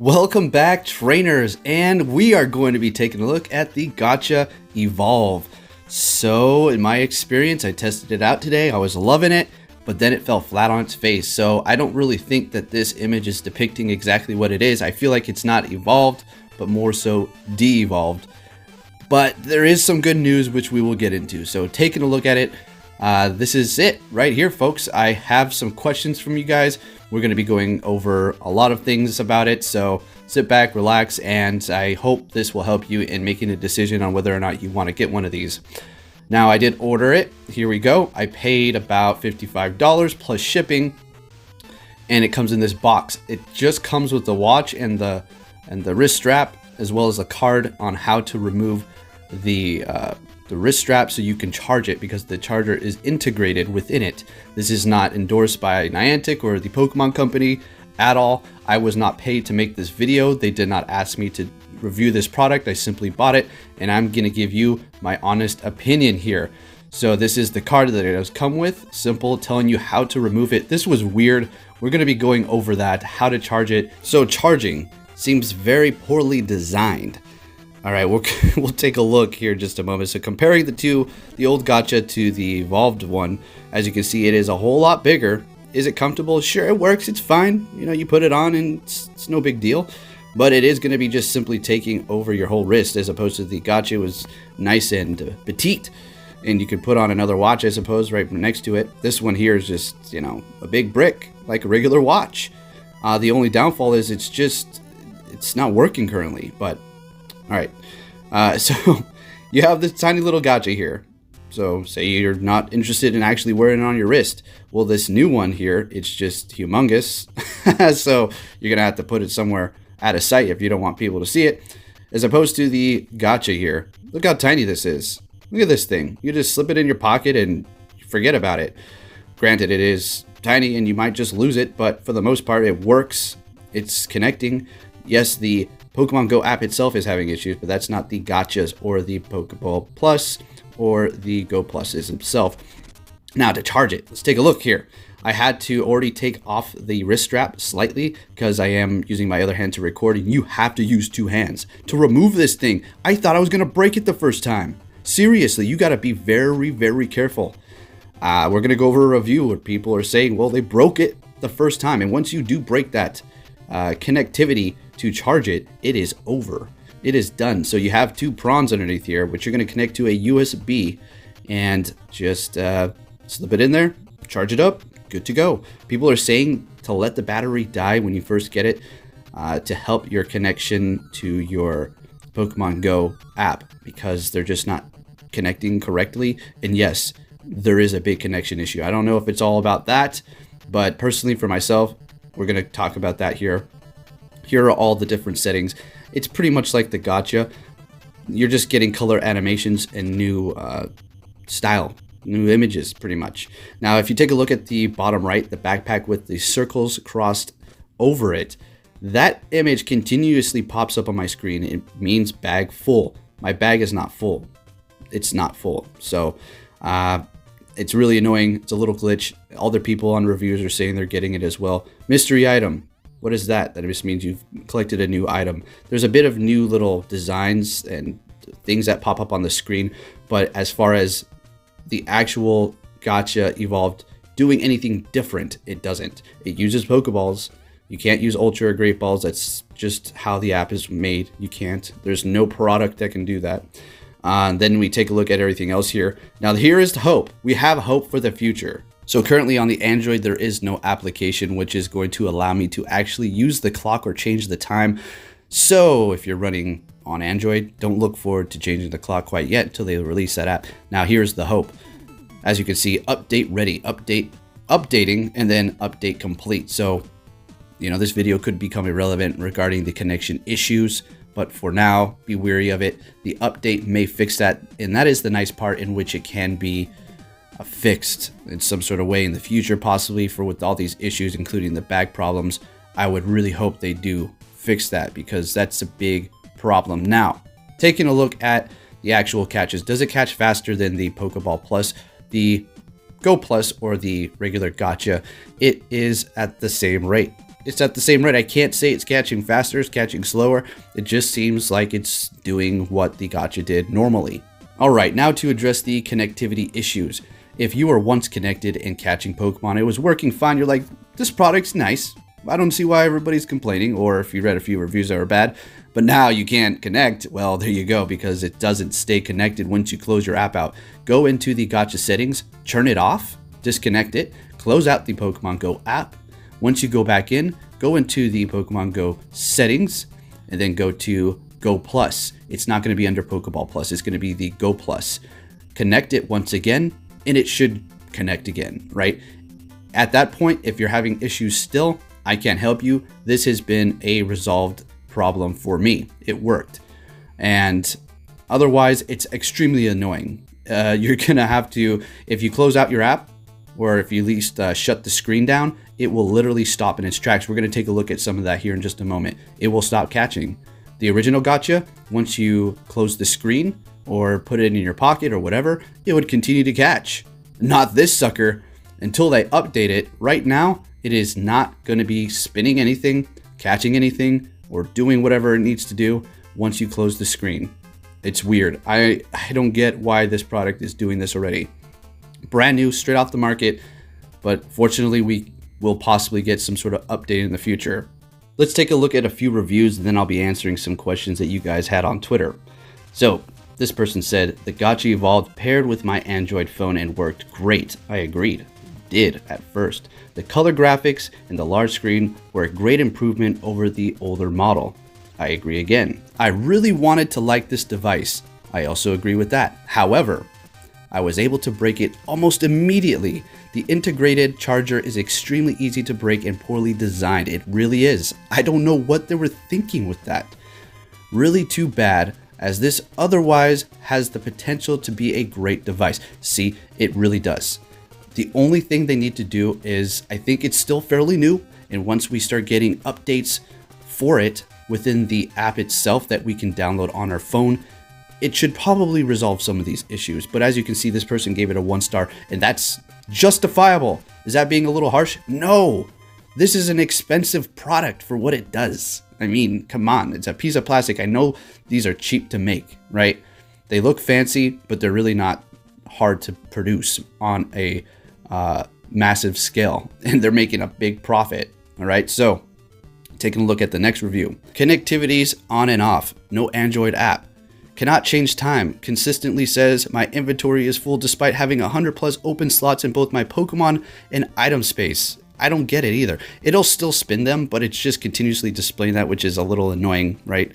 Welcome back, trainers, and we are going to be taking a look at the Gacha Evolve. So, in my experience, I tested it out today. I was loving it, but then it fell flat on its face. So, I don't really think that this image is depicting exactly what it is. I feel like it's not evolved, but more so de-evolved. But there is some good news, which we will get into. So, taking a look at it, this is it right here, folks. I have some questions from you guys. We're going to be going over a lot of things about it, so sit back, relax, and I hope this will help you in making a decision on whether or not you want to get one of these. Now, I did order it. Here we go. I paid about $55 plus shipping, and it comes in this box. It just comes with the watch and the wrist strap, as well as a card on how to remove the wrist strap so you can charge it, because the charger is integrated within it. This is not endorsed by Niantic or the Pokémon Company at all. I was not paid to make this video. They did not ask me to review this product. I simply bought it, and I'm gonna give you my honest opinion here. So this is the card that it does come with. Simple, telling you how to remove it. This was weird. We're gonna be going over that, how to charge it. So charging seems very poorly designed. All right, we'll take a look here in just a moment. So comparing the old Gacha to the evolved one, as you can see, it is a whole lot bigger. Is it comfortable? Sure, it works. It's fine. You know, you put it on and it's no big deal. But it is going to be just simply taking over your whole wrist, as opposed to the Gacha was nice and petite. And you could put on another watch, I suppose, right next to it. This one here is just, you know, a big brick, like a regular watch. The only downfall is it's not working currently, but... All right, so you have this tiny little Gacha here. So say you're not interested in actually wearing it on your wrist. Well, this new one here, it's just humongous. So you're gonna have to put it somewhere out of sight if you don't want people to see it. As opposed to the Gacha here. Look how tiny this is. Look at this thing. You just slip it in your pocket and forget about it. Granted, it is tiny and you might just lose it, but for the most part, it works. It's connecting. Yes, the Pokemon Go app itself is having issues, but that's not the Gachas or the Pokeball Plus or the Go Pluses themselves. Now, to charge it, let's take a look here. I had to already take off the wrist strap slightly because I am using my other hand to record, and you have to use two hands to remove this thing. I thought I was going to break it the first time. Seriously, you got to be very, very careful. We're going to go over a review where people are saying, well, they broke it the first time. And once you do break that connectivity to charge it, it is over. It is done. So you have two prongs underneath here, which you're going to connect to a USB, and just slip it in there, charge it up, good to go. People are saying to let the battery die when you first get it, to help your connection to your Pokemon Go app, because they're just not connecting correctly. And yes, there is a big connection issue. I don't know if it's all about that, but personally for myself, we're going to talk about that here. Here are all the different settings. It's pretty much like the Gacha. You're just getting color animations and new style, new images, pretty much. Now, if you take a look at the bottom right, the backpack with the circles crossed over it, that image continuously pops up on my screen. It means bag full. My bag is not full. It's not full. So it's really annoying. It's a little glitch. Other people on reviews are saying they're getting it as well. Mystery item. What is that? That just means you've collected a new item. There's a bit of new little designs and things that pop up on the screen, but as far as the actual Gacha Evolved doing anything different, it doesn't. It uses Pokeballs. You can't use Ultra or Great Balls. That's just how the app is made. You can't. There's no product that can do that. Then we take a look at everything else here. Now, here is the hope. We have hope for the future. So currently on the Android, there is no application which is going to allow me to actually use the clock or change the time. So if you're running on Android, don't look forward to changing the clock quite yet until they release that app. Now here's the hope. As you can see, update ready, updating, and then update complete. So, you know, this video could become irrelevant regarding the connection issues, but for now, be wary of it. The update may fix that, and that is the nice part, in which it can be fixed in some sort of way in the future, possibly, for with all these issues, including the bag problems. I would really hope they do fix that, because that's a big problem. Now, taking a look at the actual catches, does it catch faster than the Pokeball Plus, the Go Plus, or the regular Gacha? It is at the same rate. it's at the same rate. I can't say it's catching faster, it's catching slower. It just seems like it's doing what the gacha did normally. All right, now to address the connectivity issues. If you were once connected and catching Pokemon, it was working fine. You're like, this product's nice. I don't see why everybody's complaining, or if you read a few reviews that are bad. But now you can't connect. Well, there you go, because it doesn't stay connected once you close your app out. Go into the gacha settings, turn it off, disconnect it, close out the Pokemon Go app. Once you go back in, go into the Pokemon Go settings, and then go to Go Plus. It's not going to be under Pokeball Plus. It's going to be the Go Plus. Connect it once again, and it should connect again, right? At that point, if you're having issues still, I can't help you. This has been a resolved problem for me. It worked. And otherwise, it's extremely annoying. You're going to have to, if you close out your app, or if you at least shut the screen down, it will literally stop in its tracks. We're going to take a look at some of that here in just a moment. It will stop catching. The original gacha, once you close the screen or put it in your pocket or whatever, it would continue to catch. Not this sucker. Until they update it, right now, it is not going to be spinning anything, catching anything, or doing whatever it needs to do once you close the screen. It's weird. I don't get why this product is doing this already. Brand new, straight off the market, but fortunately we will possibly get some sort of update in the future. Let's take a look at a few reviews, and then I'll be answering some questions that you guys had on Twitter. So, this person said, the gacha evolved paired with my Android phone and worked great. I agreed. It did at first. The color graphics and the large screen were a great improvement over the older model. I agree again. I really wanted to like this device. I also agree with that. However, I was able to break it almost immediately. The integrated charger is extremely easy to break and poorly designed. It really is. I don't know what they were thinking with that. Really too bad, as this otherwise has the potential to be a great device. See, it really does. The only thing they need to do is, I think it's still fairly new, and once we start getting updates for it within the app itself that we can download on our phone, it should probably resolve some of these issues. But as you can see, this person gave it a 1 star, and that's justifiable. Is that being a little harsh? No. This is an expensive product for what it does. I mean, come on, it's a piece of plastic. I know these are cheap to make, right? They look fancy, but they're really not hard to produce on a massive scale, and they're making a big profit. All right, so taking a look at the next review. Connectivity's on and off. No Android app. Cannot change time. Consistently says my inventory is full despite having 100 plus open slots in both my Pokemon and item space. I don't get it either. It'll still spin them, but it's just continuously displaying that, which is a little annoying, right?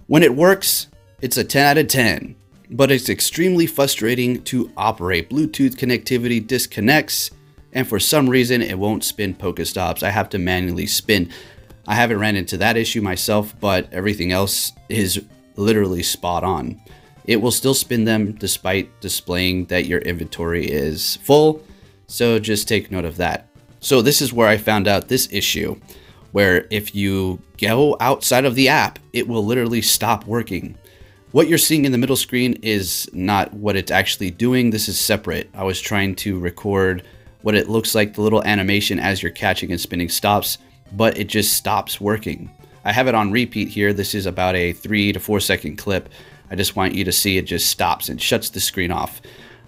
When it works, it's a 10 out of 10, but it's extremely frustrating to operate. Bluetooth connectivity disconnects, and for some reason, it won't spin Pokestops. I have to manually spin. I haven't ran into that issue myself, but everything else is literally spot on. It will still spin them despite displaying that your inventory is full, so just take note of that. So this is where I found out this issue, where if you go outside of the app, it will literally stop working. What you're seeing in the middle screen is not what it's actually doing. This is separate. I was trying to record what it looks like, the little animation as you're catching and spinning stops, but it just stops working. I have it on repeat here. This is about a 3 to 4 second clip. I just want you to see it just stops and shuts the screen off.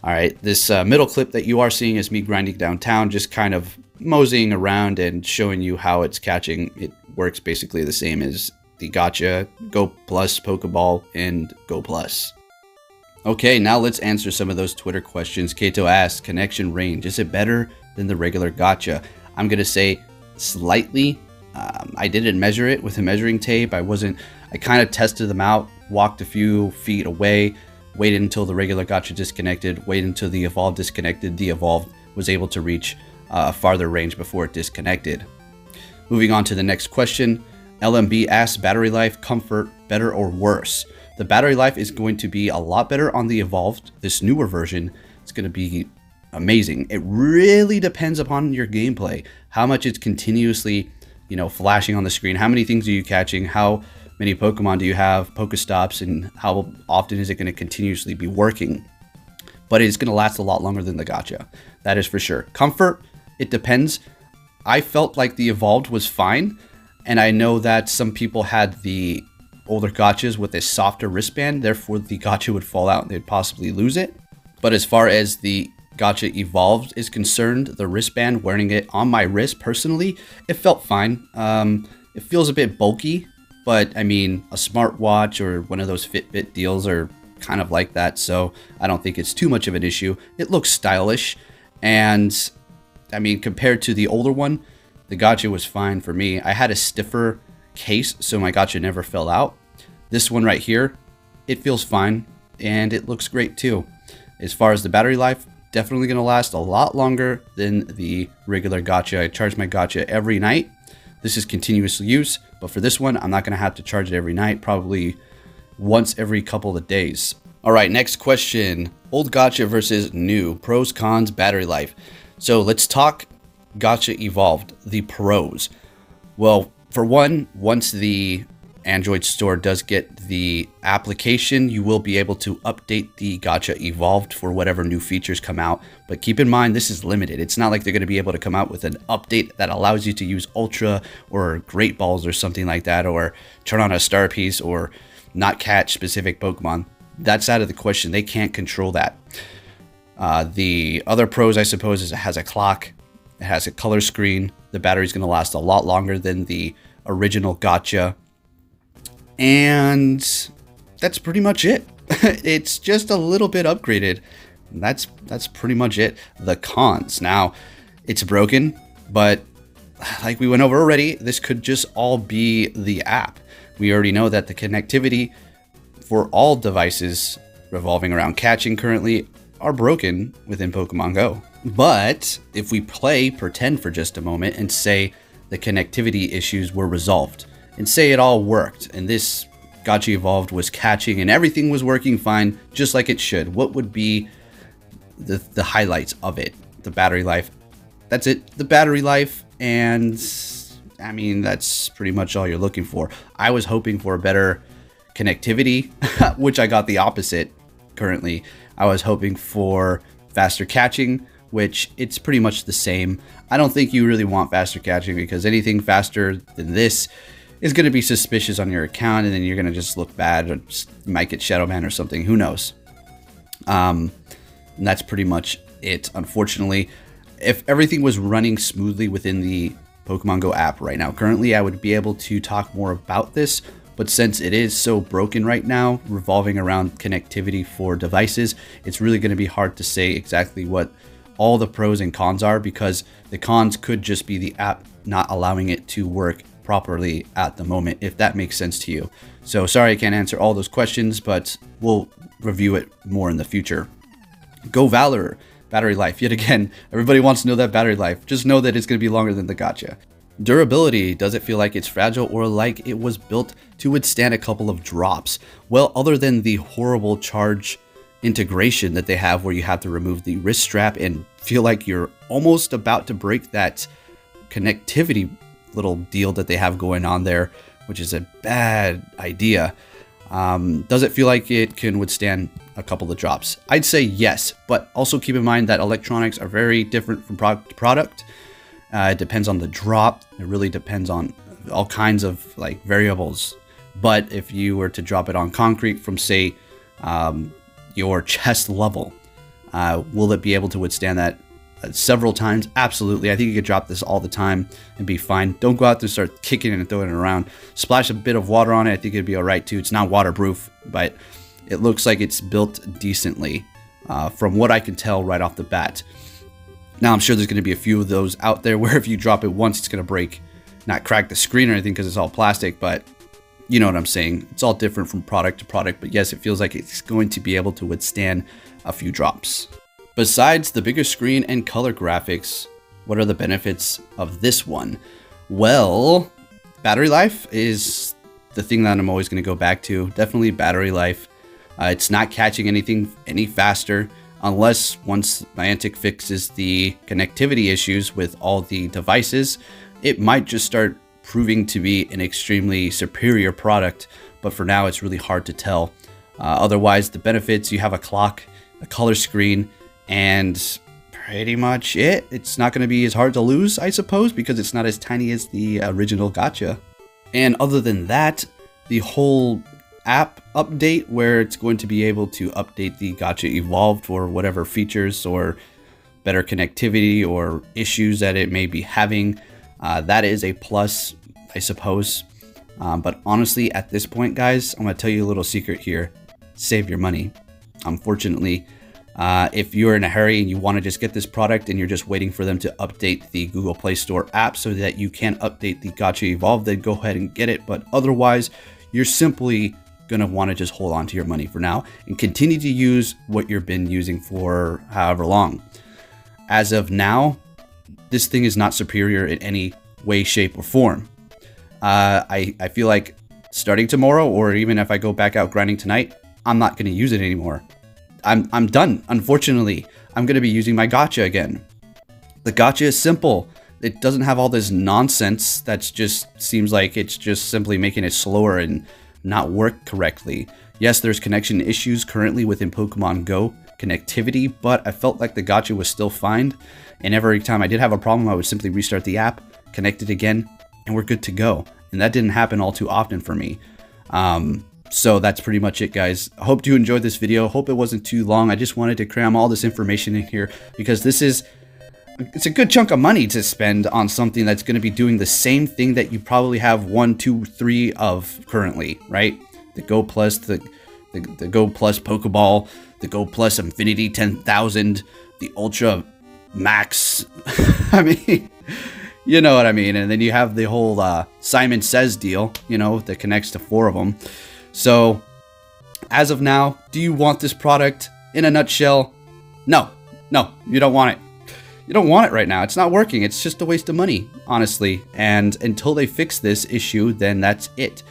All right, this middle clip that you are seeing is me grinding downtown, just kind of moseying around and showing you how it's catching. It works basically the same as the Gacha, Go Plus, Pokeball, and Go Plus. Okay, now let's answer some of those Twitter questions. Kato asked, connection range, is it better than the regular Gacha? I'm going to say slightly. I didn't measure it with a measuring tape. I kind of tested them out, walked a few feet away, waited until the regular Gacha disconnected, waited until the Evolve disconnected. The Evolve was able to reach a farther range before it disconnected. Moving on to the next question. LMB asks, battery life, comfort, better or worse? The battery life is going to be a lot better on the Evolved, this newer version. It's going to be amazing. It really depends upon your gameplay, how much it's continuously, flashing on the screen. How many things are you catching? How many Pokemon do you have, Pokestops, and how often is it going to continuously be working? But it's going to last a lot longer than the Gacha. That is for sure. Comfort, it depends. I felt like the Evolved was fine, and I know that some people had the older gachas with a softer wristband, therefore the gacha would fall out and they'd possibly lose it. But as far as the gacha Evolved is concerned, the wristband, wearing it on my wrist personally, it felt fine. It feels a bit bulky, but I mean, a smartwatch or one of those Fitbit deals are kind of like that, so I don't think it's too much of an issue. It looks stylish, and I mean, compared to the older one, the gacha was fine for me. I had a stiffer case, so my gacha never fell out. This one right here, it feels fine, and it looks great too. As far as the battery life, definitely going to last a lot longer than the regular gacha. I charge my gacha every night. This is continuous use, but for this one, I'm not going to have to charge it every night, probably once every couple of days. All right, next question. Old gacha versus new. Pros, cons, battery life. So let's talk gacha Evolved, the pros. Well, for one, once the Android store does get the application, you will be able to update the gacha Evolved for whatever new features come out. But keep in mind, this is limited. It's not like they're going to be able to come out with an update that allows you to use Ultra or Great Balls or something like that, or turn on a Star Piece or not catch specific Pokemon. That's out of the question. They can't control that. The other pros, I suppose, is it has a clock. It has a color screen. The battery's going to last a lot longer than the original gacha. And that's pretty much it. It's just a little bit upgraded. That's pretty much it. The cons. Now, it's broken, but like we went over already, this could just all be the app. We already know that the connectivity for all devices revolving around catching currently are broken within Pokemon Go. But if we pretend for just a moment and say the connectivity issues were resolved, and say it all worked, and this gacha Evolved was catching and everything was working fine, just like it should, what would be the highlights of it? The battery life. That's it. The battery life, and I mean, that's pretty much all you're looking for. I was hoping for better connectivity, which I got the opposite currently. I was hoping for faster catching, which it's pretty much the same. I don't think you really want faster catching, because anything faster than this is going to be suspicious on your account, and then you're going to just look bad, or just, you might get shadow banned or something. Who knows? And that's pretty much it, unfortunately. If everything was running smoothly within the Pokemon Go app right now, currently I would be able to talk more about this, but since it is so broken right now, revolving around connectivity for devices, it's really going to be hard to say exactly what all the pros and cons are, because the cons could just be the app not allowing it to work properly at the moment, if that makes sense to you. So sorry I can't answer all those questions, but we'll review it more in the future. Go Valor. Battery life. Yet again, everybody wants to know that battery life. Just know that it's going to be longer than the gacha. Durability. Does it feel like it's fragile or like it was built to withstand a couple of drops? Well, other than the horrible charge integration that they have, where you have to remove the wrist strap and feel like you're almost about to break that connectivity little deal that they have going on there, which is a bad idea. Does it feel like it can withstand a couple of drops? I'd say yes, but also keep in mind that electronics are very different from product to product. It depends on the drop. It really depends on all kinds of like variables. But if you were to drop it on concrete from, say, your chest level, will it be able to withstand that several times? Absolutely. I think you could drop this all the time and be fine. Don't go out there and start kicking it and throwing it around. Splash a bit of water on it. I think it'd be all right too. It's not waterproof, but it looks like it's built decently from what I can tell right off the bat. Now, I'm sure there's going to be a few of those out there where if you drop it once, it's going to break, not crack the screen or anything because it's all plastic, but you know what I'm saying. It's all different from product to product, but yes, it feels like it's going to be able to withstand a few drops. Besides the bigger screen and color graphics, what are the benefits of this one? Well, battery life is the thing that I'm always going to go back to. Definitely battery life. It's not catching anything any faster, unless once Niantic fixes the connectivity issues with all the devices, it might just start proving to be an extremely superior product, but for now it's really hard to tell. Otherwise, the benefits, you have a clock, a color screen, and pretty much it. It's not going to be as hard to lose, I suppose, because it's not as tiny as the original gacha. And other than that, the whole app update where it's going to be able to update the gacha evolved for whatever features or better connectivity or issues that it may be having, that is a plus, I suppose. But honestly, at this point, guys, I'm going to tell you a little secret here. Save your money. Unfortunately, if you're in a hurry and you want to just get this product and you're just waiting for them to update the Google Play Store app so that you can update the gacha evolve, then go ahead and get it. But otherwise, you're simply going to want to just hold on to your money for now and continue to use what you've been using for however long. As of now, this thing is not superior in any way, shape, or form. I feel like starting tomorrow, or even if I go back out grinding tonight, I'm not going to use it anymore. I'm done. Unfortunately, I'm going to be using my gacha again. The gacha is simple. It doesn't have all this nonsense that's just seems like it's just simply making it slower and not work correctly. Yes, there's connection issues currently within Pokemon Go connectivity, but I felt like the gacha was still fine. And every time I did have a problem, I would simply restart the app, connect it again, and we're good to go. And that didn't happen all too often for me. So that's pretty much it, guys. I hope you enjoyed this video. Hope it wasn't too long. I just wanted to cram all this information in here because it's a good chunk of money to spend on something that's going to be doing the same thing that you probably have 1, 2, 3 of currently, right? The Go Plus, the Go Plus Pokeball, the Go Plus Infinity 10,000, the Ultra Max. I mean, you know what I mean. And then you have the whole Simon Says deal, you know, that connects to 4 of them. So, as of now, do you want this product? In a nutshell, no, you don't want it. You don't want it right now. It's not working. It's just a waste of money, honestly. And until they fix this issue, then that's it.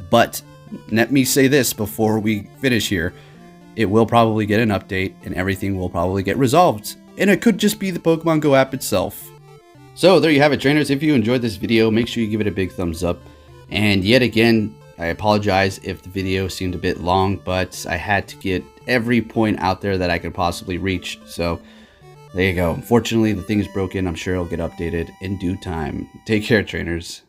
But let me say this before we finish here. It will probably get an update and everything will probably get resolved. And it could just be the Pokemon Go app itself. So there you have it, trainers. If you enjoyed this video, make sure you give it a big thumbs up. And yet again, I apologize if the video seemed a bit long, but I had to get every point out there that I could possibly reach. So there you go. Unfortunately, the thing is broken. I'm sure it'll get updated in due time. Take care, trainers.